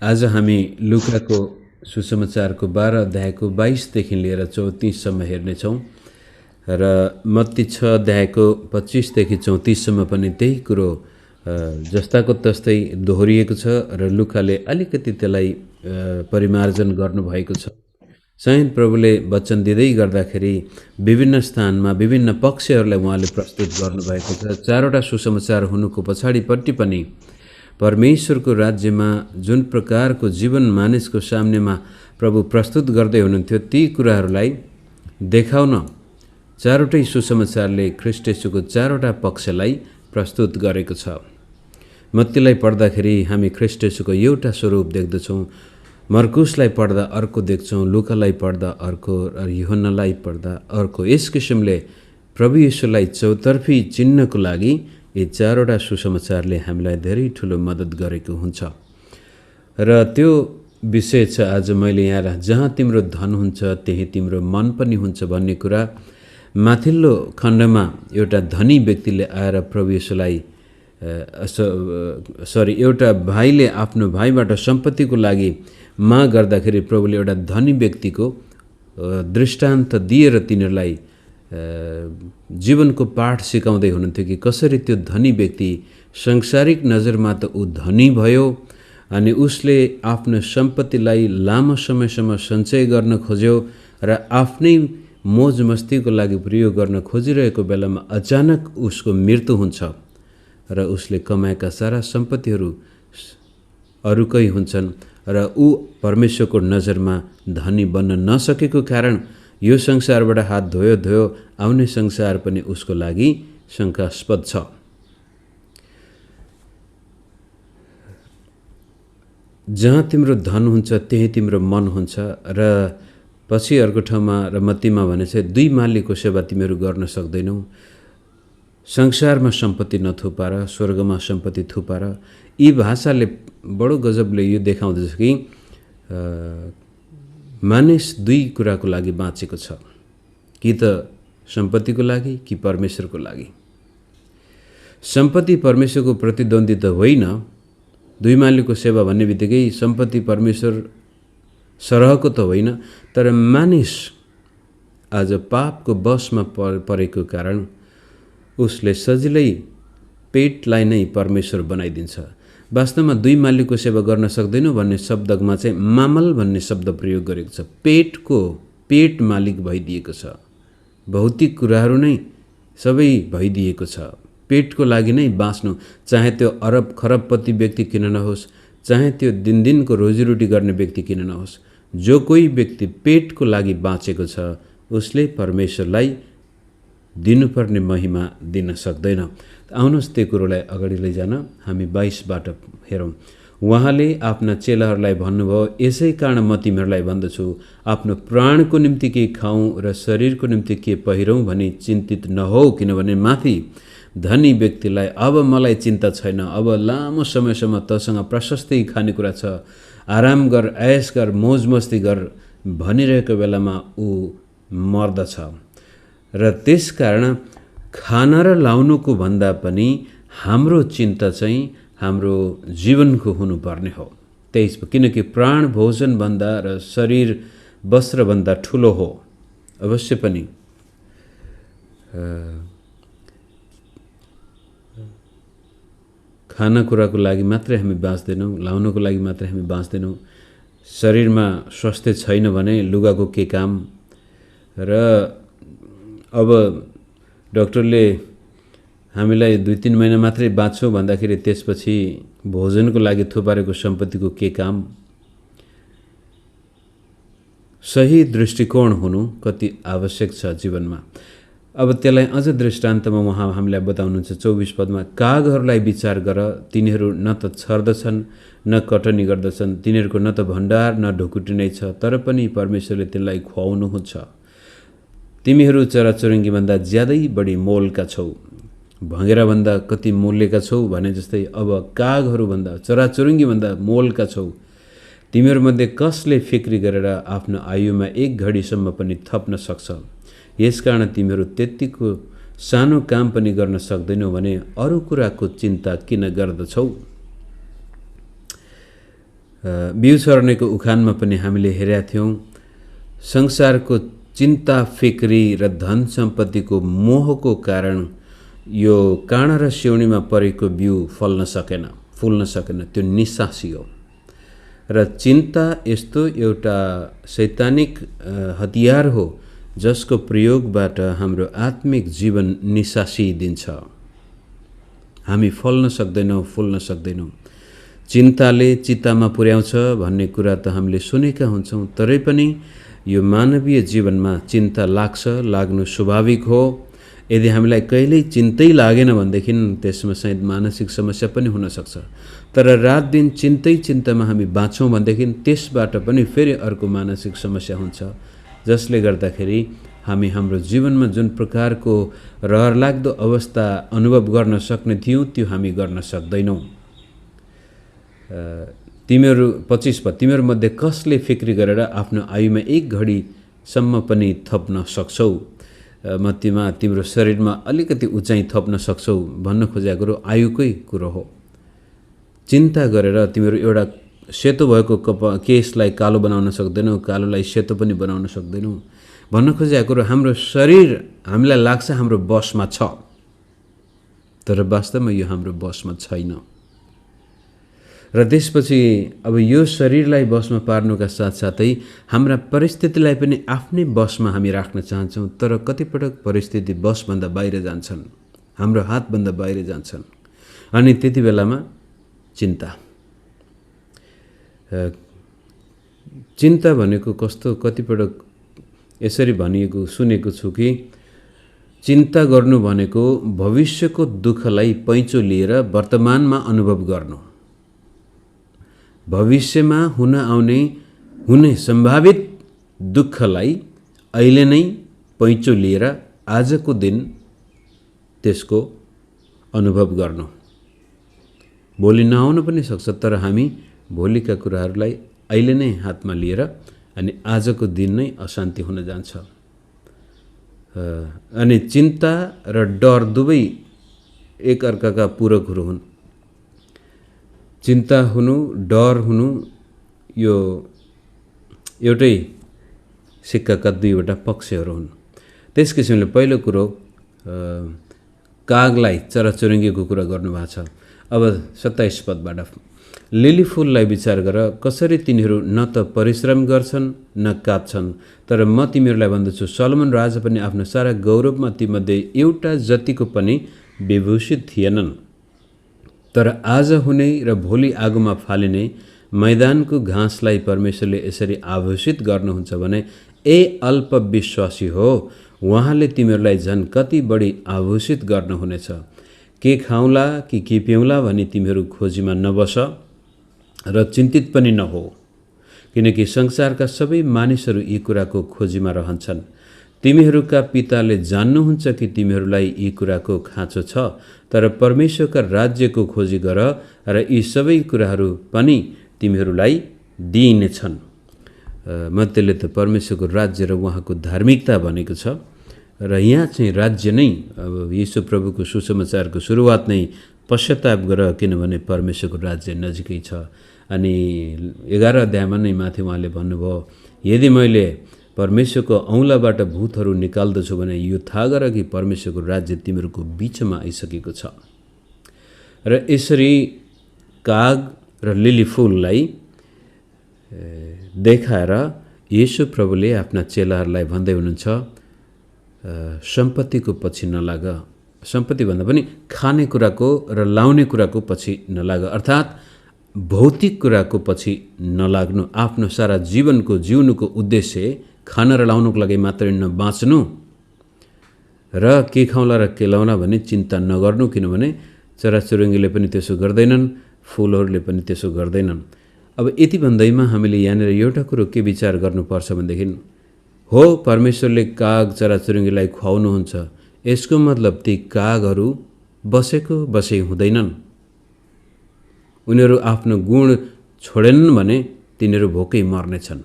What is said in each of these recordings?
आज हामी लुकाको सुसमाचारको 12 अध्यायको 22 देखि लिएर 34 सम्म हेर्नेछौँ र मत्ती 6 अध्यायको 25 देखि 34 सम्म पनि त्यही कुरो जस्ताको तस्तै दोहोरिएको छ र लुकाले अलिकति त्यसलाई परिमार्जन गर्नुभएको छ। सायद प्रभुले वचन दिँदै गर्दाखेरि विभिन्न स्थानमा विभिन्न पक्षहरूलाई उहाँले प्रस्तुत गर्नुभएको छ। चारवटा सुसमाचार हुनुको पछाडिपट्टि पनि परमेश्वरको राज्यमा जुन प्रकारको जीवन मानिसको सामनेमा प्रभु प्रस्तुत गर्दै हुनुहुन्थ्यो ती कुराहरूलाई देखाउन चारवटै सुसमाचारले ख्रीष्ट येशूको चारवटा पक्षलाई प्रस्तुत गरेको छ। मत्तीलाई पढ्दाखेरि हामी ख्रीष्ट येशूको एउटा स्वरूप देख्दछौँ, मर्कुसलाई पढ्दा अर्को देख्छौँ, लुकालाई पढ्दा अर्को र यूहन्नालाई पढ्दा अर्को। यस किसिमले प्रभु येशूलाई चौतर्फी चिन्नको लागि यी चारवटा सुसमाचारले हामीलाई धेरै ठुलो मद्दत गरेको हुन्छ र त्यो विषय छ आज मैले यहाँ जहाँ तिम्रो धन हुन्छ त्यही तिम्रो मन पनि हुन्छ भन्ने कुरा। माथिल्लो खण्डमा एउटा धनी व्यक्तिले आएर प्रभु येशूलाई एउटा भाइले आफ्नो भाइबाट सम्पत्तिको लागि माग गर्दाखेरि प्रभुले एउटा धनी व्यक्तिको दृष्टान्त दिएर तिनीहरूलाई जीवनको पाठ सिकाउँदै हुनुहुन्थ्यो कि कसरी त्यो धनी व्यक्ति सांसारिक नजरमा त ऊ धनी भयो अनि उसले आफ्नो सम्पत्तिलाई लामो समयसम्म सञ्चय गर्न खोज्यो र आफ्नै मोज मस्तीको लागि प्रयोग गर्न खोजिरहेको बेलामा अचानक उसको मृत्यु हुन्छ र उसले कमाएका सारा सम्पत्तिहरू अरूकै हुन्छन् र ऊ परमेश्वरको नजरमा धनी बन्न नसकेको कारण यो संसारबाट हात धोयो आउने संसार पनि उसको लागि शङ्कास्पद छ। जहाँ तिम्रो धन हुन्छ त्यही तिम्रो मन हुन्छ र पछि अर्को ठाउँमा र मत्तीमा भनेछ दुई मालिकको सेवा तिमीहरू गर्न सक्दैनौ। संसारमा सम्पत्ति नथुपार स्वर्गमा सम्पत्ति थुपार। यी भाषाले बडो गजबले यो देखाउँदछ कि मानिस दुई कुराको लागि बाँचेको छ, कि त सम्पत्तिको लागि कि परमेश्वरको लागि। सम्पत्ति परमेश्वरको प्रतिद्वन्दी त होइन। दुई मालिकको सेवा भन्ने बित्तिकै सम्पत्ति परमेश्वर सरहको त होइन, तर मानिस आज पापको वशमा परेको कारण उसले सजिलै पेटलाई नै परमेश्वर बनाइदिन्छ। वास्तवमा दुई मालिकको सेवा गर्न सक्दैनौ भन्ने शब्दमा चाहिँ मामल भन्ने शब्द प्रयोग गरेको छ। पेट मालिक भइदिएको छ। भौतिक कुराहरू नै सबै भइदिएको छ। पेटको लागि नै बाँच्नु, चाहे त्यो अरब खरबपति व्यक्ति किन नहोस्, चाहे त्यो दिनको रोजीरोटी गर्ने व्यक्ति किन नहोस्, जो कोही व्यक्ति पेटको लागि बाँचेको छ उसले परमेश्वरलाई दिनुपर्ने महिमा दिन सक्दैन। आउनुहोस् त्यो कुरोलाई अगाडि लैजान हामी 22बाट हेरौँ। उहाँले आफ्ना चेलाहरूलाई भन्नुभयो, यसै कारण म तिमीहरूलाई भन्दछु, आफ्नो प्राणको निम्ति के खाऊँ र शरीरको निम्ति के पहिरौँ भनी चिन्तित नहो, किनभने माथि धनी व्यक्तिलाई अब मलाई चिन्ता छैन, अब लामो समयसम्म तसँग प्रशस्तै खानेकुरा छ, आराम गर, ऐश गर, मोज मस्ती गर भनिरहेको बेलामा ऊ मर्दछ र त्यस कारण खाना र लाउनुको भन्दा पनि हाम्रो चिन्ता चाहिँ हाम्रो जीवनको हुनुपर्ने हो। किनकि प्राण भोजन भन्दा र शरीर वस्त्र भन्दा ठुलो हो। अवश्य पनि खानाकुराको लागि मात्रै हामी बाँच्दैनौँ, लाउनको लागि मात्रै हामी बाँच्दैनौँ। शरीरमा स्वास्थ्य छैन भने लुगाको के काम। र अब डाक्टरले हामीलाई 2-3 महिना मात्रै बाँच्छौँ भन्दाखेरि त्यसपछि भोजनको लागि थुपारेको सम्पत्तिको के काम। सही दृष्टिकोण हुनु कति आवश्यक छ जीवनमा। अब त्यसलाई अझ दृष्टान्तमा उहाँ हामीलाई बताउनुहुन्छ 24 पदमा, कागहरूलाई विचार गर, तिनीहरू न त छर्दछन् न कटनी गर्दछन्, तिनीहरूको न त भण्डार न ढुकुटी नै छ, तर पनि परमेश्वरले तिनलाई खुवाउनुहुन्छ। तिमीहरू चराचुरुङ्गीभन्दा ज्यादै बढी मोलका छौ, भँगेराभन्दा कति मूल्यका छौ भने जस्तै अब कागहरूभन्दा चराचुरुङ्गीभन्दा मोलका छौ। तिमीहरूमध्ये कसले फिक्री गरेर आफ्नो आयुमा 1 घडीसम्म पनि थप्न सक्छ? यसकारण तिमीहरू त्यतिको सानो काम पनि गर्न सक्दैनौ भने अरू कुराको चिन्ता किन गर्दछौ? बिउ छर्नेको उखानमा पनि हामीले हेरेका थियौँ, संसारको चिन्ता फिक्री र धन सम्पत्तिको मोहको कारण यो काँडा र सिउनीमा परेको बिउ फल्न सकेन, त्यो निस्सासी हो। र चिन्ता यस्तो एउटा शैतानिक हतियार हो जसको प्रयोगबाट हाम्रो आत्मिक जीवन निस्सासिदिन्छ। हामी फल्न सक्दैनौँ। चिन्ताले चित्तामा पुर्याउँछ भन्ने कुरा त हामीले सुनेका हुन्छौँ, तरै पनि यो मानवीय जीवनमा चिन्ता लाग्नु स्वाभाविक हो। यदि हामीलाई कहिल्यै चिन्तै लागेन भनेदेखि त्यसमा सायद मानसिक समस्या पनि हुन सक्छ। तर रात दिन चिन्तामा हामी बाँच्छौँ भनेदेखि त्यसबाट पनि फेरि अर्को मानसिक समस्या हुन्छ, जसले गर्दाखेरि हामी हाम्रो जीवनमा जुन प्रकारको रहरलाग्दो अवस्था अनुभव गर्न सक्ने थियौँ त्यो हामी गर्न सक्दैनौँ। तिमीहरू 25 पद, तिमीहरू मध्ये कसले फिक्री गरेर आफ्नो आयुमा एक घडीसम्म पनि थप्न सक्छौ? मध्यमा तिम्रो शरीरमा अलिकति उचाइ थप्न सक्छौ भन्न खोजेको कुरो आयुकै कुरो हो। चिन्ता गरेर तिमीहरू एउटा सेतो भएको केसलाई कालो बनाउन सक्दैनौ, कालोलाई सेतो पनि बनाउन सक्दैनौ। भन्न खोजेको कुरो हाम्रो शरीर हामीलाई लाग्छ हाम्रो बसमा छ, तर वास्तवमा यो हाम्रो बसमा छैन। र त्यसपछि अब यो शरीरलाई बसमा पार्नुका साथसाथै हाम्रा परिस्थितिलाई पनि आफ्नै बसमा हामी राख्न चाहन्छौँ, तर कतिपटक परिस्थिति बसभन्दा बाहिर जान्छन्, हाम्रो हातभन्दा बाहिर जान्छन्। अनि त्यति बेलामा चिन्ता भनेको कस्तो, कतिपटक यसरी भनिएको सुनेको छु कि चिन्ता गर्नु भनेको भविष्यको दुःखलाई पैँचो लिएर वर्तमानमा अनुभव गर्नु, भविष्यमा हुने सम्भावित दुःखलाई अहिले नै पैँचो लिएर आजको दिन त्यसको अनुभव गर्नु। भोलि नआउन पनि सक्छ, तर हामी भोलिका कुराहरूलाई अहिले नै हातमा लिएर अनि आजको दिन नै अशान्ति हुन जान्छ। अनि चिन्ता र डर दुवै एकअर्काका पूरकहरू हुन्। चिन्ता हुनु, डर हुनु यो एउटै सिक्काका दुईवटा पक्षहरू हुन्। त्यस किसिमले पहिलो कुरो कागलाई, चराचुरुङ्गीको कुरा गर्नुभएको छ। अब 27 पदबाट, लिली फुललाई विचार गर, कसरी तिनीहरू न त परिश्रम गर्छन् न काट्छन्, तर म तिमीहरूलाई भन्दछु सलोमन राजा पनि आफ्नो सारा गौरवमा तीमध्ये एउटा जतिको पनि विभूषित थिएनन्। तर आज हुने र भोलि आगोमा फालिने मैदानको घाँसलाई परमेश्वरले यसरी आभूषित गर्नुहुन्छ भने ए अल्प विश्वासी हो, उहाँले तिमीहरूलाई झन् कति बढी आभूषित गर्नुहुनेछ। के खाउँला कि के पिउँला भनी तिमीहरू खोजीमा नबस र चिन्तित पनि नहो, किनकि संसारका सबै मानिसहरू यी कुराको खोजीमा रहन्छन्। तिमीहरूका पिताले जान्नुहुन्छ कि तिमीहरूलाई यी कुराको खाँचो छ, तर परमेश्वरका राज्यको खोजी गर र यी सबै कुराहरू पनि तिमीहरूलाई दिइनेछन्। मध्येले त परमेश्वरको राज्य र उहाँको धार्मिकता भनेको छ, र यहाँ चाहिँ राज्य नै अब यीशु प्रभुको सुसमाचारको सुरुवात नै पश्चाताप गर, किनभने परमेश्वरको राज्य नजिकै छ। अनि 11 अध्यायमा नै माथि उहाँले भन्नुभयो, यदि मैले परमेश्वरको औँलाबाट भूतहरू निकाल्दछु भने यो थाहा गर कि परमेश्वरको राज्य तिमीहरूको बिचमा आइसकेको छ। र यसरी काग र लिली फुललाई देखाएर येशू प्रभुले आफ्ना चेलाहरूलाई भन्दै हुनुहुन्छ, सम्पत्तिको पछि नलाग। सम्पत्ति भन्दा पनि खाने कुराको र लाउने कुराको पछि नलाग, अर्थात् भौतिक कुराको पछि नलाग्नु। आफ्नो सारा जिउनुको उद्देश्य खाना र लाउनुको लागि मात्रै नबाँच्नु र के खाउँला र के लाउला भन्ने चिन्ता नगर्नु, किनभने चराचुरुङ्गीले पनि त्यसो गर्दैनन्, फुलहरूले पनि त्यसो गर्दैनन्। अब यति भन्दैमा हामीले यहाँनिर एउटा कुरो के विचार गर्नुपर्छ भनेदेखि, हो परमेश्वरले काग चराचुरुङ्गीलाई खुवाउनुहुन्छ, यसको मतलब ती कागहरू बसै हुँदैनन्। उनीहरू आफ्नो गुण छोडेनन् भने तिनीहरू भोकै मर्नेछन्।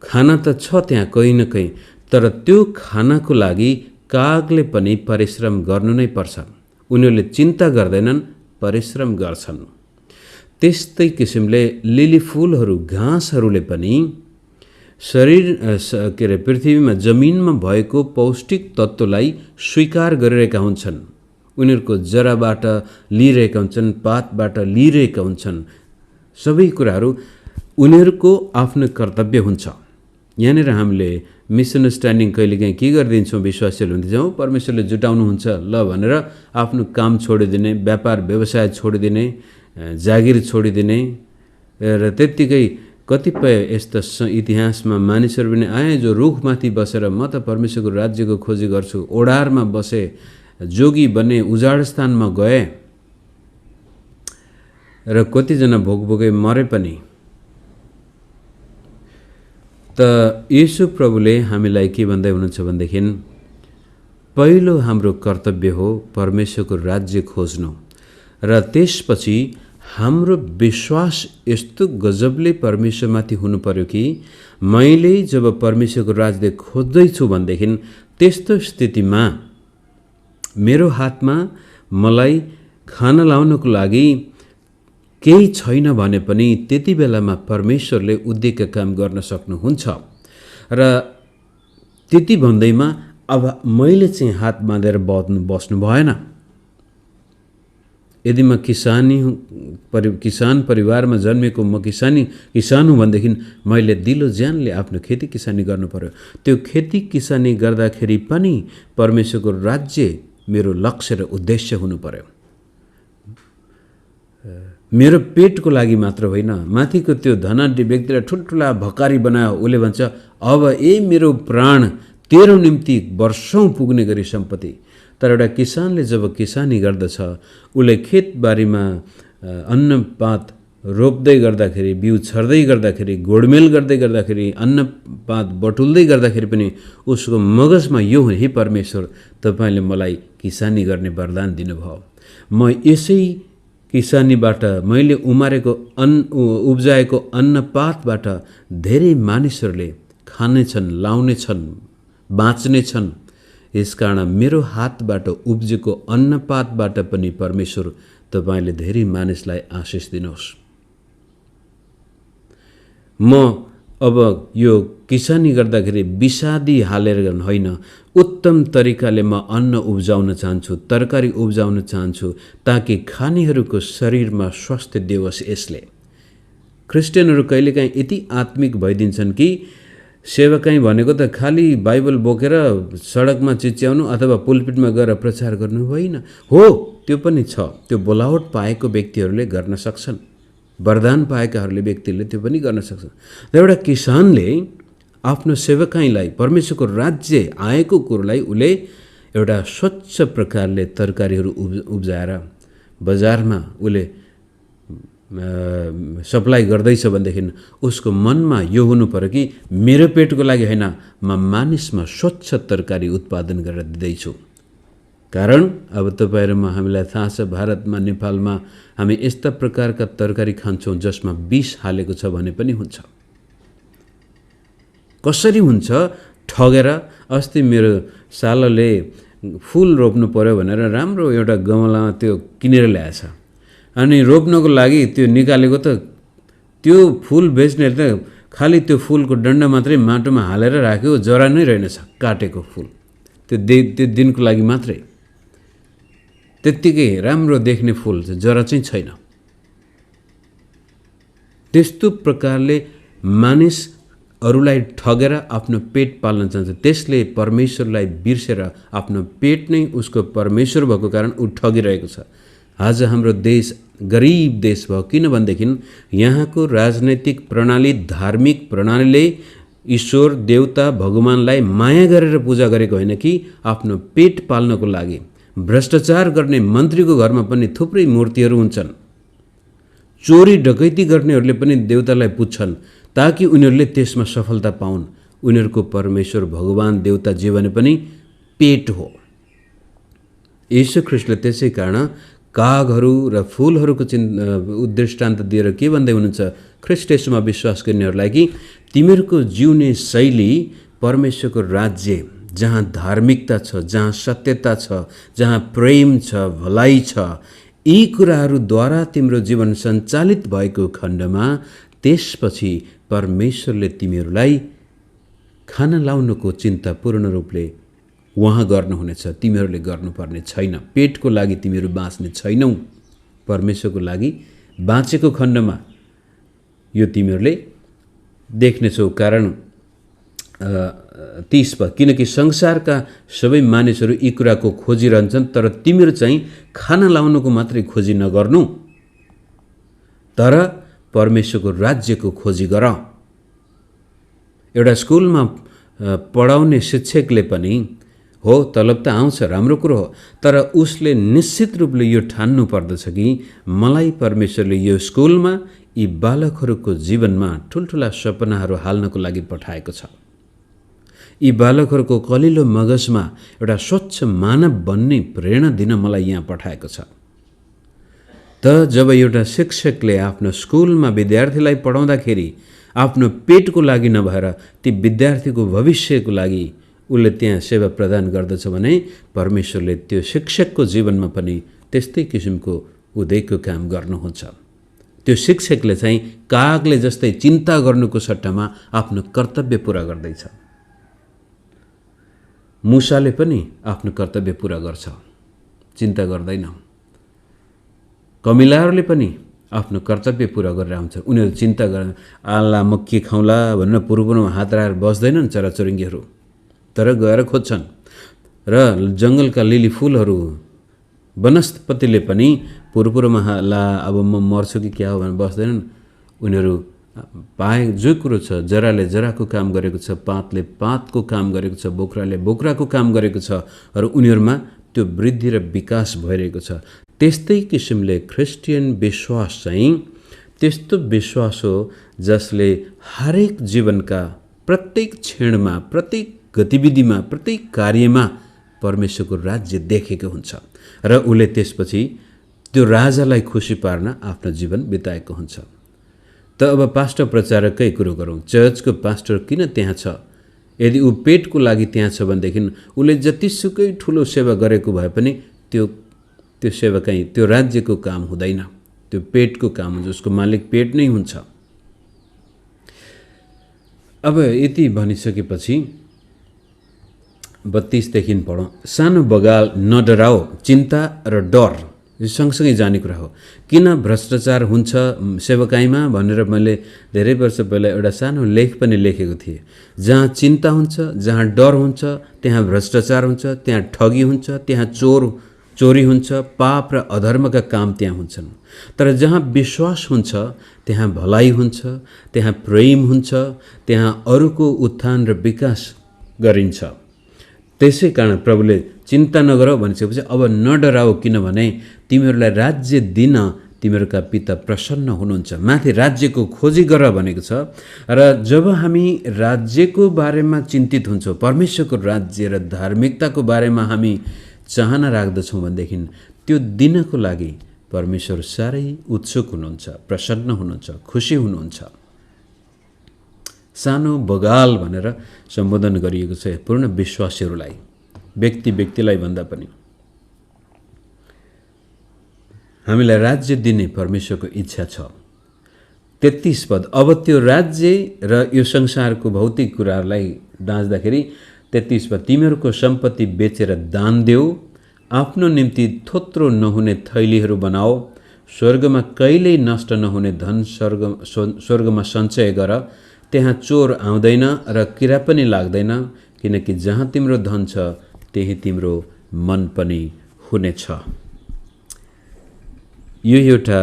खाना त छ त्यहाँ कहीँ न कहीँ, तर त्यो खानाको लागि कागले पनि परिश्रम गर्नु नै पर्छ। उनीहरूले चिन्ता गर्दैनन्, परिश्रम गर्छन्। त्यस्तै किसिमले लिली फुलहरू घाँसहरूले पनि शरीर के अरे पृथ्वीमा जमिनमा भएको पौष्टिक तत्त्वलाई स्वीकार गरिरहेका हुन्छन्। उनीहरूको जराबाट लिइरहेका हुन्छन्, पातबाट लिइरहेका हुन्छन्। सबै कुराहरू उनीहरूको आफ्नो कर्तव्य हुन्छ। यहाँनिर हामीले मिसअन्डरस्ट्यान्डिङ कहिलेकाहीँ के गरिदिन्छौँ, विश्वासीहरू हुन्छौँ परमेश्वरले जुटाउनुहुन्छ ल भनेर आफ्नो काम छोडिदिने, व्यापार व्यवसाय छोडिदिने, जागिर छोडिदिने र त्यत्तिकै कतिपय यस्ता इतिहासमा मानिसहरू पनि आए जो रुखमाथि बसेर म त परमेश्वरको राज्यको खोजी गर्छु, ओडारमा बसे, जोगी बने, उजाड स्थानमा गए र कतिजना भोकभोकै मरे पनि। त येशू प्रभुले हामीलाई के भन्दै हुनुहुन्छ भनेदेखि पहिलो हाम्रो कर्तव्य हो परमेश्वरको राज्य खोज्नु र त्यसपछि हाम्रो विश्वास यस्तो गजबले परमेश्वरमाथि हुनु पर्यो कि मैले जब परमेश्वरको राज्य खोज्दैछु भनेदेखि त्यस्तो स्थितिमा मेरो हातमा मलाई खाना लाउनको लागि केही छैन भने पनि त्यति बेलामा परमेश्वरले उद्देश्य काम गर्न सक्नुहुन्छ। र त्यति भन्दैमा अब मैले चाहिँ हात बाँधेर बस्नु भएन। यदि म किसान परिवारमा जन्मेको म किसान हुँ भनेदेखि मैले दिलो ज्यानले आफ्नो खेती किसानी गर्नु पर्यो। त्यो खेती किसानी गर्दाखेरि पनि परमेश्वरको राज्य मेरो लक्ष्य र उद्देश्य हुनु पर्यो। मेरो पेटको लागि मात्र होइन। माथिको त्यो धनाढ्य व्यक्तिलाई ठुल्ठुला भकारी बनायो, उसले भन्छ अब मेरो प्राण तेरो निम्ति वर्षौं पुग्ने गरी सम्पत्ति। तर एउटा किसानले जब किसानी गर्दछ, उसले खेतबारीमा अन्नपात रोप्दै गर्दाखेरि, बिउ छर्दै गर्दाखेरि, गोडमेल गर्दै गर्दाखेरि, अन्नपात बटुल्दै गर्दाखेरि पनि उसको मगजमा यो हो, हे परमेश्वर तपाईँले मलाई किसानी गर्ने वरदान दिनुभयो। म यसै किसानीबाट मैले उब्जाएको अन्नपातबाट धेरै मानिसहरूले खानेछन्, लाउनेछन्, बाँच्नेछन्। यसकारण मेरो हातबाट उब्जेको अन्नपातबाट पनि परमेश्वर तपाईँले धेरै मानिसलाई आशिष दिनुहोस्। म अब यो किसानी गर्दाखेरि विषादी हालेर होइन, उत्तम तरिकाले म अन्न उब्जाउन चाहन्छु, तरकारी उब्जाउन चाहन्छु, ताकि खानेहरूको शरीरमा स्वास्थ्य दियोस्। यसले क्रिस्चियनहरू कहिलेकाहीँ यति आत्मिक भइदिन्छन् कि सेवकाई भनेको त खाली बाइबल बोकेर सडकमा चिच्याउनु अथवा पुलपिटमा गएर प्रचार गर्नु होइन। हो, त्यो पनि छ। त्यो बोलावट पाएको व्यक्तिहरूले गर्न सक्छन्, वरदान पाएकाहरूले व्यक्तिले त्यो पनि गर्न सक्छन्। र एउटा किसानले आफ्नो सेवकाईलाई परमेश्वरको राज्य आएको कुरोलाई उसले एउटा स्वच्छ प्रकारले तरकारीहरू उब्जाएर बजारमा उसले सप्लाई गर्दैछ भनेदेखि उसको मनमा यो हुनु पर्यो कि मेरो पेटको लागि होइन, म मानिसमा स्वच्छ तरकारी उत्पादन गरेर दिँदैछु। कारण अब तपाईँहरूमा हामीलाई थाहा छ, भारतमा नेपालमा हामी यस्ता प्रकारका तरकारी खान्छौँ जसमा विष हालेको छ भने पनि हुन्छ। कसरी हुन्छ? ठगेर। अस्ति मेरो सालोले फुल रोप्नु पर्यो भनेर राम्रो एउटा गमलामा त्यो किनेर ल्याएछ। अनि रोप्नको लागि त्यो निकालेको त त्यो फुल बेच्ने त खालि त्यो फुलको डन्डा मात्रै माटोमा हालेर राख्यो, जरा नै रहेनछ, काटेको फुल। त्यो दिनको लागि मात्रै त्यत्तिकै राम्रो देख्ने फुल, जरा चाहिँ छैन। त्यस्तो प्रकारले मानिस अरूलाई ठगेर आफ्नो पेट पाल्न चाहन्छ। त्यसले परमेश्वरलाई बिर्सेर आफ्नो पेट नै उसको परमेश्वर भएको कारण ऊ ठगिरहेको छ। आज हाम्रो देश गरिब देश भयो किनभनेदेखि यहाँको राजनैतिक प्रणाली, धार्मिक प्रणालीले ईश्वर, देवता, भगवानलाई माया गरेर पूजा गरेको होइन कि आफ्नो पेट पाल्नको लागि। भ्रष्टाचार गर्ने मन्त्रीको घरमा पनि थुप्रै मूर्तिहरू हुन्छन्। चोरी डकैती गर्नेहरूले पनि देवतालाई पुज्छन् ताकि उनीहरूले त्यसमा सफलता पाउन्। उनीहरूको परमेश्वर, भगवान, देवता जे भने पनि पेट हो। येशू ख्रीष्टले त्यसै कारण कागहरू र फुलहरूको दृष्टान्त दिएर के भन्दै हुनुहुन्छ ख्रीष्ट येशूमा विश्वास गर्नेहरूलाई कि तिमीहरूको जिउने शैली परमेश्वरको राज्य, जहाँ धार्मिकता छ, जहाँ सत्यता छ, जहाँ प्रेम छ, भलाइ छ, यी कुराहरूद्वारा तिम्रो जीवन सञ्चालित भएको खण्डमा त्यसपछि परमेश्वरले तिमीहरूलाई खाना लाउनुको चिन्ता पूर्ण रूपले उहाँ गर्नुहुनेछ, तिमीहरूले गर्नुपर्ने छैन। पेटको लागि तिमीहरू बाँच्ने छैनौ, परमेश्वरको लागि बाँचेको खण्डमा यो तिमीहरूले देख्नेछौ। कारण 30 पद, किनकि संसारका सबै मानिसहरू यी कुराको खोजी रहन्छन्, तर तिमीहरू चाहिँ खाना लाउनुको मात्रै खोजी नगर्नु, तर परमेश्वरको राज्यको खोजी गर। एउटा स्कुलमा पढाउने शिक्षकले पनि हो, तलब त आउँछ, राम्रो कुरो हो, तर उसले निश्चित रूपले यो ठान्नु पर्दछ कि मलाई परमेश्वरले यो स्कुलमा यी बालकहरूको जीवनमा ठुल्ठुला सपनाहरू हाल्नको लागि पठाएको छ। यी बालकहरूको कलिलो मगजमा एउटा स्वच्छ मानव बन्ने प्रेरणा दिन मलाई यहाँ पठाएको छ। त जब एउटा शिक्षकले आफ्नो स्कुलमा विद्यार्थीलाई पढाउँदाखेरि आफ्नो पेटको लागि नभएर ती विद्यार्थीको भविष्यको लागि उसले त्यहाँ सेवा प्रदान गर्दछ भने परमेश्वरले त्यो शिक्षकको जीवनमा पनि त्यस्तै किसिमको उदयको काम गर्नुहुन्छ। त्यो शिक्षकले चाहिँ कागले जस्तै चिन्ता गर्नुको सट्टामा आफ्नो कर्तव्य पुरा गर्दैछ। मुसाले पनि आफ्नो कर्तव्य पुरा गर्छ, चिन्ता गर्दैन। कमिलाहरूले पनि आफ्नो कर्तव्य पुरा गरेर आउँछ, उनीहरू चिन्ता गरेर आला म के खाउँला भनेर पूर्वमा हात राखेर बस्दैनन् चराचुरुङ्गीहरू, तर गएर खोज्छन्। र जङ्गलका लिली फुलहरू वनस्पतिले पनि पूर्वमा ला अब म मर्छु कि क्या हो भनेर बस्दैनन्। उनीहरू पाए जो कुरो छ, जराले जराको काम गरेको छ, पातले पातको काम गरेको छ, बोक्राले बोक्राको काम गरेको छ, र उनीहरूमा त्यो वृद्धि र विकास भइरहेको छ। त्यस्तै किसिमले क्रिस्चियन विश्वास चाहिँ त्यस्तो विश्वास हो जसले हरेक जीवनका प्रत्येक क्षणमा, प्रत्येक गतिविधिमा, प्रत्येक कार्यमा परमेश्वरको राज्य देखेको हुन्छ र उसले त्यसपछि त्यो राजालाई खुसी पार्न आफ्नो जीवन बिताएको हुन्छ। त अब पास्टर प्रचारकै कुरो गरौँ। चर्चको पास्टर किन त्यहाँ छ? यदि ऊ पेटको लागि त्यहाँ छ भनेदेखि उसले जतिसुकै ठुलो सेवा गरेको भए पनि त्यो सेवा कहीँ त्यो राज्यको काम हुँदैन, त्यो पेटको काम हुन्छ, उसको मालिक पेट नै हुन्छ। अब यति भनिसकेपछि 32 देखि पढौँ। सानो बगाल नडराओ, चिन्ता र डर यो सँगसँगै जाने कुरा हो। किन भ्रष्टाचार हुन्छ सेवकाईमा भनेर मैले धेरै वर्ष पहिला एउटा सानो लेख पनि लेखेको थिएँ। जहाँ चिन्ता हुन्छ, जहाँ डर हुन्छ, त्यहाँ भ्रष्टाचार हुन्छ, त्यहाँ ठगी हुन्छ, त्यहाँ चोरी हुन्छ, पाप र अधर्मका काम त्यहाँ हुन्छन्। तर जहाँ विश्वास हुन्छ त्यहाँ भलाइ हुन्छ, त्यहाँ प्रेम हुन्छ, त्यहाँ अरूको उत्थान र विकास गरिन्छ। त्यसै कारण प्रभुले चिन्ता नगर भनिसकेपछि अब नडराओ, किनभने तिमीहरूलाई राज्य दिन तिमीहरूका पिता प्रसन्न हुनुहुन्छ। माथि राज्यको खोजी गर भनेको छ। र जब हामी राज्यको बारेमा चिन्तित हुन्छौँ, परमेश्वरको राज्य र धार्मिकताको बारेमा हामी चाहना राख्दछौँ भनेदेखि त्यो दिनको लागि परमेश्वर साह्रै उत्सुक हुनुहुन्छ, प्रसन्न हुनुहुन्छ, खुसी हुनुहुन्छ। सानो बगाल भनेर सम्बोधन गरिएको छ पूर्ण विश्वासीहरूलाई, व्यक्तिलाई भन्दा पनि। हामीलाई राज्य दिने परमेश्वरको इच्छा छ। 33 पद, अब त्यो राज्य र यो संसारको भौतिक कुराहरूलाई डाँच्दाखेरि 33 पद, तिमीहरूको सम्पत्ति बेचेर दान देऊ, आफ्नो निम्ति थोत्रो नहुने थैलीहरू बनाओ, स्वर्गमा कहिल्यै नष्ट नहुने धन स्वर्गमा सञ्चय गर, त्यहाँ चोर आउँदैन र किरा पनि लाग्दैन, किनकि जहाँ तिम्रो धन छ त्यही तिम्रो मन पनि हुनेछ। यो एउटा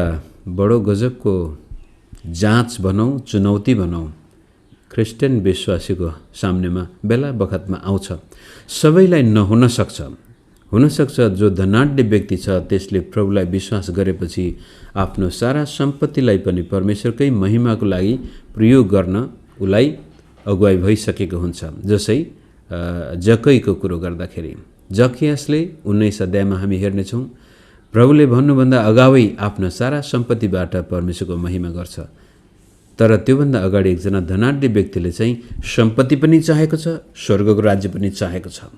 बडो गजबको जाँच भनौँ, चुनौती भनौँ, क्रिस्चियन विश्वासीको सामनेमा बेला बखतमा आउँछ। सबैलाई नहुन सक्छ। हुनसक्छ जो धनाढ्य व्यक्ति छ त्यसले प्रभुलाई विश्वास गरेपछि आफ्नो सारा सम्पत्तिलाई पनि परमेश्वरकै महिमाको लागि प्रयोग गर्न उसलाई अगुवाई भइसकेको हुन्छ। जसै जक्कईको कुरो गर्दाखेरि जक्कियासले 19 अध्यायमा हामी हेर्नेछौँ, प्रभुले भन्नुभन्दा अगावै आफ्नो सारा सम्पत्तिबाट परमेश्वरको महिमा गर्छ। तर त्योभन्दा अगाडि एकजना धनाढ्य व्यक्तिले चाहिँ सम्पत्ति पनि चाहेको छ, स्वर्गको राज्य पनि चाहेको छ।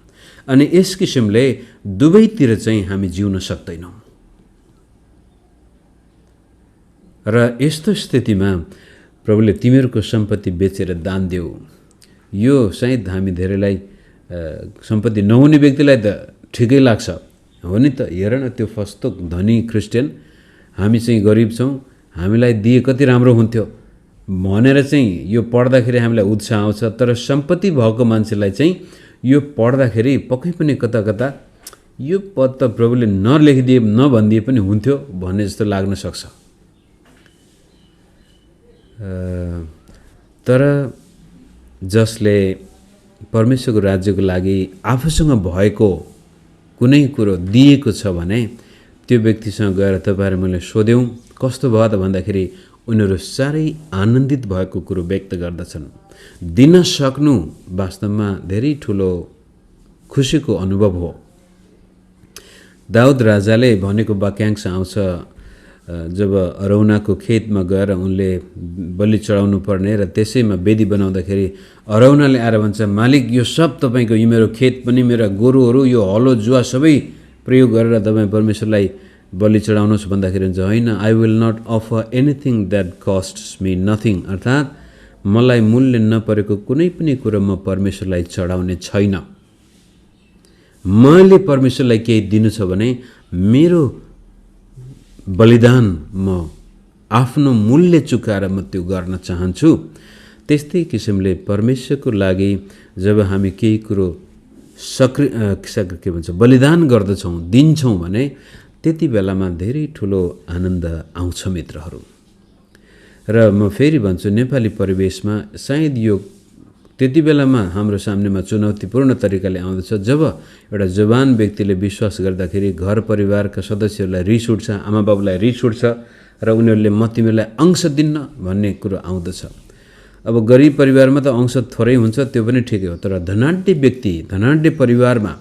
अनि यस किसिमले दुवैतिर चाहिँ हामी जिउन सक्दैनौँ। र यस्तो स्थितिमा प्रभुले तिमीहरूको सम्पत्ति बेचेर दान देऊ। यो सायद हामी धेरैलाई सम्पत्ति नहुने व्यक्तिलाई त ठिकै लाग्छ, हो नि त। हेर न त्यो फस्तो धनी क्रिस्चियन, हामी चाहिँ गरिब छौँ, हामीलाई दिए कति राम्रो हुन्थ्यो भनेर चाहिँ यो पढ्दाखेरि हामीलाई उत्साह आउँछ। तर सम्पत्ति भएको मान्छेलाई चाहिँ यो पढ्दाखेरि पक्कै पनि कता कता यो पद त प्रभुले नलेखिदिए नभनिदिए पनि हुन्थ्यो भन्ने जस्तो लाग्न सक्छ। तर जसले परमेश्वरको राज्यको लागि आफूसँग भएको कुनै कुरो दिएको छ भने त्यो व्यक्तिसँग गएर तपाईँहरू मैले सोध्यौँ कस्तो भयो त भन्दाखेरि उनीहरू साह्रै आनन्दित भएको कुरो व्यक्त गर्दछन्। दिन सक्नु वास्तवमा धेरै ठुलो खुसीको अनुभव हो। दाउद राजाले भनेको वाक्यांश आउँछ, जब अरौनाको खेतमा गएर उनले बलि चढाउनु पर्ने र त्यसैमा वेदी बनाउँदाखेरि अरौनाले आएर भन्छ, मालिक यो सब तपाईँको, यो मेरो खेत पनि, मेरा गोरुहरू, यो हलो जुवा सबै प्रयोग गरेर तपाईँ परमेश्वरलाई बलि चढाउनुहोस् भन्दाखेरि हुन्छ, होइन, I will not offer anything that costs me nothing. अर्थात् मलाई मूल्य नपरेको कुनै पनि कुरो म परमेश्वरलाई चढाउने छैन। मैले परमेश्वरलाई केही दिनु छ भने मेरो बलिदान म आफ्नो मूल्य चुकाएर म त्यो गर्न चाहन्छु। त्यस्तै किसिमले परमेश्वरको लागि जब हामी केही कुरो के भन्छ बलिदान गर्दछौँ, दिन्छौँ भने त्यति बेलामा धेरै ठुलो आनन्द आउँछ मित्रहरू। र म फेरि भन्छु, नेपाली परिवेशमा सायद यो त्यति बेलामा हाम्रो सामनेमा चुनौतीपूर्ण तरिकाले आउँदछ जब एउटा जवान व्यक्तिले विश्वास गर्दाखेरि घर परिवारका सदस्यहरूलाई रिस उठ्छ, आमा बाबुलाई रिस उठ्छ र उनीहरूले म तिमीलाई अंश दिन्न भन्ने कुरो आउँदछ। अब गरिब परिवारमा त अंश थोरै हुन्छ, त्यो पनि ठिकै हो। तर धनाढ्य व्यक्ति, धनाढ्य परिवारमा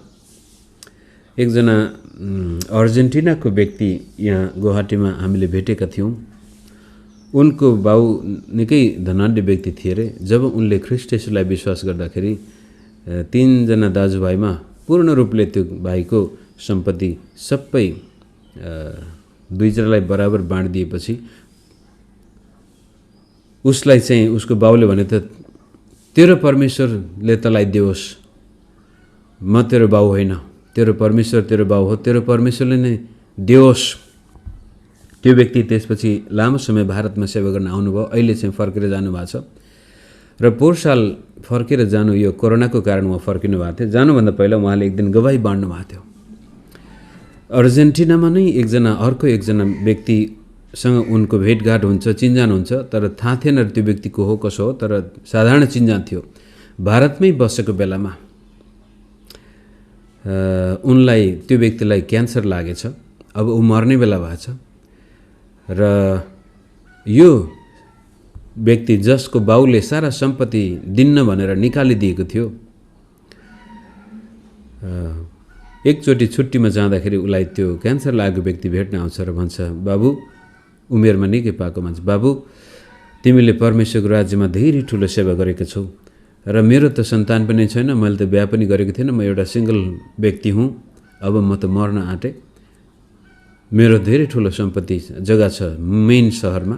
एकजना अर्जेन्टिनाको व्यक्ति यहाँ गुवाहाटीमा हामीले भेटेका थियौँ। उनको बाउ निकै धनाढ्य व्यक्ति थिए अरे। जब उनले ख्रिस्ट येशूलाई विश्वास गर्दाखेरि 3 जना दाजुभाइमा पूर्ण रूपले त्यो भाइको सम्पत्ति सबै 2 जनालाई बराबर बाँडिदिएपछि उसलाई चाहिँ उसको बाउले भने त तेरो परमेश्वरले तँलाई दियोस्, म तेरो बाउ होइन, तेरो परमेश्वर तेरो बाउ हो, तेरो परमेश्वरले नै दियोस्। त्यो व्यक्ति त्यसपछि लामो समय भारतमा सेवा गर्न आउनुभयो, अहिले चाहिँ फर्केर जानुभएको छ। र पोहोर साल फर्केर जानु, यो कोरोनाको कारण उहाँ फर्किनु भएको थियो। जानुभन्दा पहिला उहाँले एक दिन गवाही बाँड्नु भएको थियो। अर्जेन्टिनामा नै अर्को एकजना व्यक्तिसँग उनको भेटघाट हुन्छ, चिन्जान हुन्छ, तर थाहा थिएन त्यो व्यक्ति को हो कसो हो, तर साधारण चिन्जान थियो। भारतमै बसेको बेलामा उनलाई, त्यो व्यक्तिलाई क्यान्सर लागेछ। अब ऊ मर्ने बेला भएछ र यो व्यक्ति जसको बाउले सारा सम्पत्ति दिन्न भनेर निकालिदिएको थियो, एकचोटि छुट्टीमा जाँदाखेरि उसलाई त्यो क्यान्सर लागेको व्यक्ति भेट्न आउँछ र भन्छ, बाबु, उमेरमा निकै पाएको मान्छे, बाबु तिमीले परमेश्वरको राज्यमा धेरै ठुलो सेवा गरेको छौ र मेरो त सन्तान पनि छैन, मैले त बिहा पनि गरेको थिएन, म एउटा सिङ्गल व्यक्ति हुँ, अब म त मर्न आँटेँ, मेरो धेरै ठुलो सम्पत्ति जग्गा छ मेन सहरमा,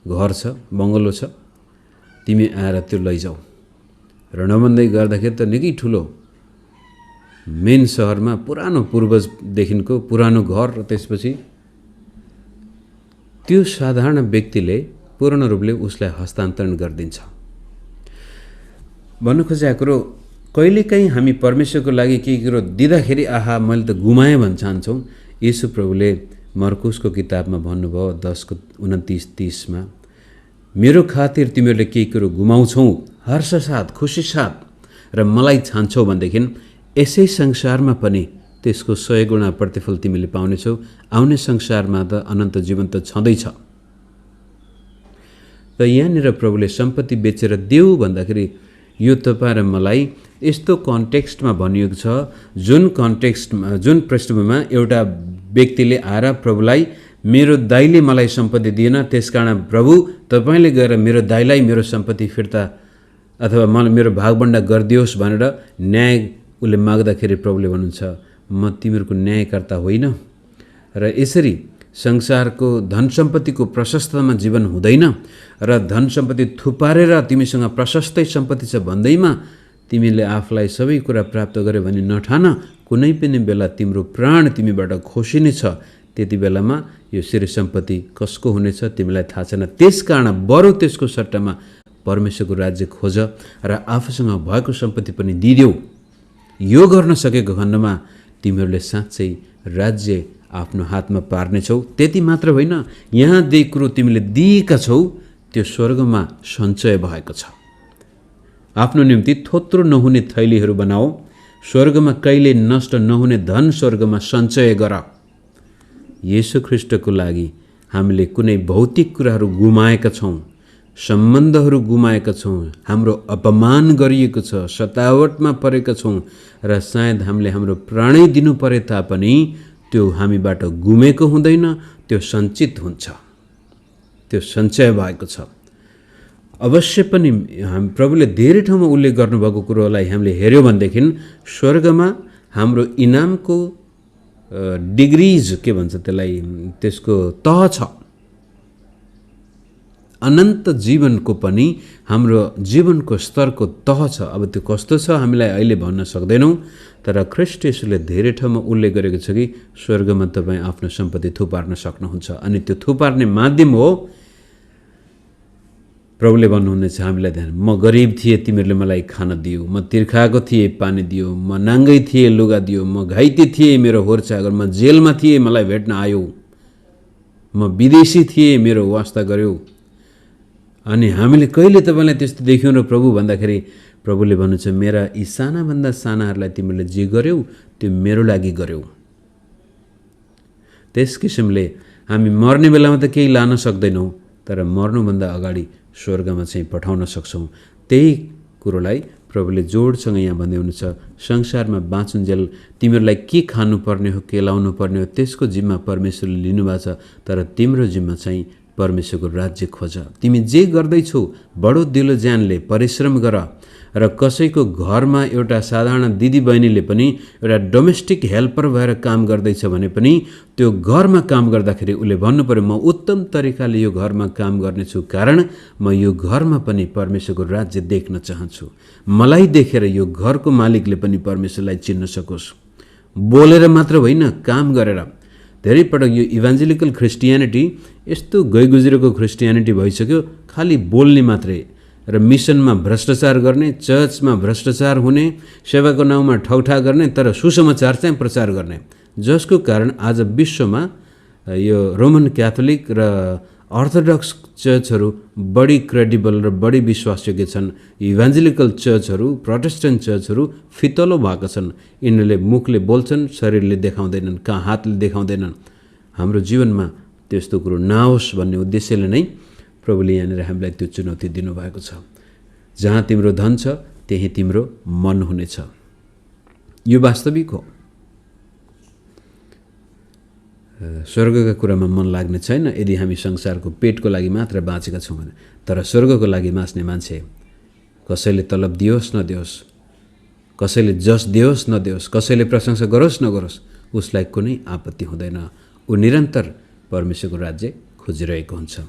घर छ, बङ्गलो छ, तिमी आएर त्यो लैजाऊ। र नभन्दै गर्दाखेरि त निकै ठुलो मेन सहरमा पुरानो पूर्वजदेखिको पुरानो घर, र त्यसपछि त्यो साधारण व्यक्तिले पूर्ण रूपले उसलाई हस्तान्तरण गरिदिन्छ। भन्नु खोजेको कुरो, कहिलेकाहीँ हामी परमेश्वरको लागि केही कुरो दिँदाखेरि आहा मैले त गुमाएँ भन्न चाहन्छौँ। येशू प्रभुले मर्कुसको किताबमा भन्नुभयो 10:29-30मा, मेरो खातिर तिमीहरूले केही कुरो गुमाउँछौ हर्ष साथ, खुसी साथ र मलाई छान्छौ भनेदेखि यसै संसारमा पनि त्यसको 100 गुणा प्रतिफल तिमीले पाउनेछौ। आउने संसारमा त अनन्त जीवन त छँदैछ। त यहाँनिर प्रभुले सम्पत्ति बेचेर देऊ भन्दाखेरि यो तपाईँ र मलाई यस्तो कन्टेक्स्टमा भनिएको छ, जुन कन्टेक्स्टमा, जुन पृष्ठभूमिमा एउटा व्यक्तिले आएर प्रभुलाई, मेरो दाइले मलाई सम्पत्ति दिएन, त्यसकारण प्रभु तपाईँले गएर मेरो दाइलाई मेरो सम्पत्ति फिर्ता अथवा मलाई मेरो भागबन्डा गरिदियोस् भनेर न्याय उसले माग्दाखेरि प्रभुले भन्नुहुन्छ, म तिमीहरूको न्यायकर्ता होइन। र यसरी संसारको धन सम्पत्तिको प्रशस्ततामा जीवन हुँदैन र धन सम्पत्ति थुपारेर तिमीसँग प्रशस्तै सम्पत्ति छ भन्दैमा तिमीले आफूलाई सबै कुरा प्राप्त गर्यो भने नठान। कुनै पनि बेला तिम्रो प्राण तिमीबाट खोसिनेछ। त्यति बेलामा यो श्री सम्पत्ति कसको हुनेछ तिमीलाई थाहा छैन। त्यसकारण बरु त्यसको सट्टामा परमेश्वरको राज्य खोज र आफूसँग भएको सम्पत्ति पनि दिदेऊ। यो गर्न सकेको खण्डमा तिमीहरूले साँच्चै राज्य आफ्नो हातमा पार्नेछौ। त्यति मात्र होइन, यहाँ जे कुरो तिमीले दिएका छौ त्यो स्वर्गमा सञ्चय भएको छ। आफ्नो निम्ति थोत्रो नहुने थैलीहरू बनाऊ। स्वर्गमा कहिले नष्ट नहुने धन स्वर्गमा सञ्चय गर। येशू ख्रीष्टको लागि हामीले कुनै भौतिक कुराहरू गुमाएका छौँ, सम्बन्धहरू गुमाएका छौँ, हाम्रो अपमान गरिएको छ, सतावटमा परेका छौँ र सायद हामीले हाम्रो प्राणै दिनु परे तापनि त्यो हामीबाट गुमेको हुँदैन, त्यो सञ्चित हुन्छ, त्यो सञ्चय भएको छ। अवश्य पनि हामी प्रभुले धेरै ठाउँमा उल्लेख गर्नुभएको कुरोलाई हामीले हेऱ्यौँ भनेदेखि स्वर्गमा हाम्रो इनामको डिग्रिज के भन्छ त्यसलाई, त्यसको तह छ। अनन्त जीवनको पनि हाम्रो जीवनको स्तरको तह छ। अब त्यो कस्तो छ हामीलाई अहिले भन्न सक्दैनौँ, तर ख्रीष्ट येशूले धेरै ठाउँमा उल्लेख गरेको छ कि स्वर्गमा तपाईँ आफ्नो सम्पत्ति थुपार्न सक्नुहुन्छ। अनि त्यो थुपार्ने माध्यम हो, प्रभुले भन्नुहुनेछ हामीलाई ध्यान, म गरिब थिएँ तिमीहरूले मलाई खान दियो, म तिर्खाएको थिएँ पानी दियो, म नाङ्गै थिएँ लुगा दियो, म घाइते थिएँ मेरो हेरचाह गर, म जेलमा थिएँ मलाई भेट्न आयो, म विदेशी थिएँ मेरो वास्ता गर्यो। अनि हामीले कहिले तपाईँलाई त्यस्तो देख्यौँ र प्रभु भन्दाखेरि प्रभुले भन्नुहुन्छ मेरा यी सानाभन्दा सानाहरूलाई तिमीले जे गर्यौ त्यो मेरो लागि गर्यौ। त्यस किसिमले हामी मर्ने बेलामा त केही लान सक्दैनौँ, तर मर्नुभन्दा अगाडि स्वर्गमा चाहिँ पठाउन सक्छौँ। त्यही कुरोलाई प्रभुले जोडसँग यहाँ भन्दै हुनुहुन्छ, संसारमा बाँचुन्जेल तिमीहरूलाई के खानुपर्ने हो, के लाउनु पर्ने हो त्यसको जिम्मा परमेश्वरले लिनुभएको छ, तर तिम्रो जिम्मा चाहिँ परमेश्वरको राज्य खोज। तिमी जे गर्दैछौ बडो दिलो ज्यानले परिश्रम गर। र कसैको घरमा एउटा साधारण दिदी बहिनीले पनि एउटा डोमेस्टिक हेल्पर भएर काम गर्दैछ भने पनि त्यो घरमा काम गर्दाखेरि उसले भन्नु पर्यो म उत्तम तरिकाले यो घरमा काम गर्नेछु, कारण म यो घरमा पनि परमेश्वरको राज्य देख्न चाहन्छु। मलाई देखेर यो घरको मालिकले पनि परमेश्वरलाई चिन्न सकोस्। बोलेर मात्र होइन, काम गरेर। धेरै पटक यो इभान्जेलिकल ख्रिस्टियानिटी यस्तो गइगुज्रेको ख्रिस्टियानिटी भइसक्यो, खालि बोल्ने मात्रै र मिसनमा भ्रष्टाचार गर्ने, चर्चमा भ्रष्टाचार हुने, सेवाको नाउँमा ठगठा गर्ने, तर सुसमाचार चाहिँ प्रचार गर्ने, जसको कारण आज विश्वमा यो रोमन क्याथोलिक र अर्थोडक्स चर्चहरू बढी क्रेडिबल र बढी विश्वासयोग्य छन्। इभान्जेलिकल चर्चहरू, प्रोटेस्टेन्ट चर्चहरू फितलो भएका छन्। यिनीहरूले मुखले बोल्छन्, शरीरले देखाउँदैनन्, कहाँ हातले देखाउँदैनन्। हाम्रो जीवनमा त्यस्तो कुरो नहोस् भन्ने उद्देश्यले नै प्रभुले यहाँनिर हामीलाई त्यो चुनौती दिनुभएको छ। जहाँ तिम्रो धन छ त्यही तिम्रो मन हुनेछ। यो वास्तविक हो। स्वर्गका कुरामा मन लाग्ने छैन यदि हामी संसारको पेटको लागि मात्र बाँचेका छौँ भने। तर स्वर्गको लागि बाँच्ने मान्छे कसैले तलब दियोस् नदियोस्, कसैले जस दियोस् नदियोस्, कसैले प्रशंसा गरोस् नगरोस्, उसलाई कुनै आपत्ति हुँदैन। ऊ निरन्तर परमेश्वरको राज्य खोजिरहेको हुन्छ।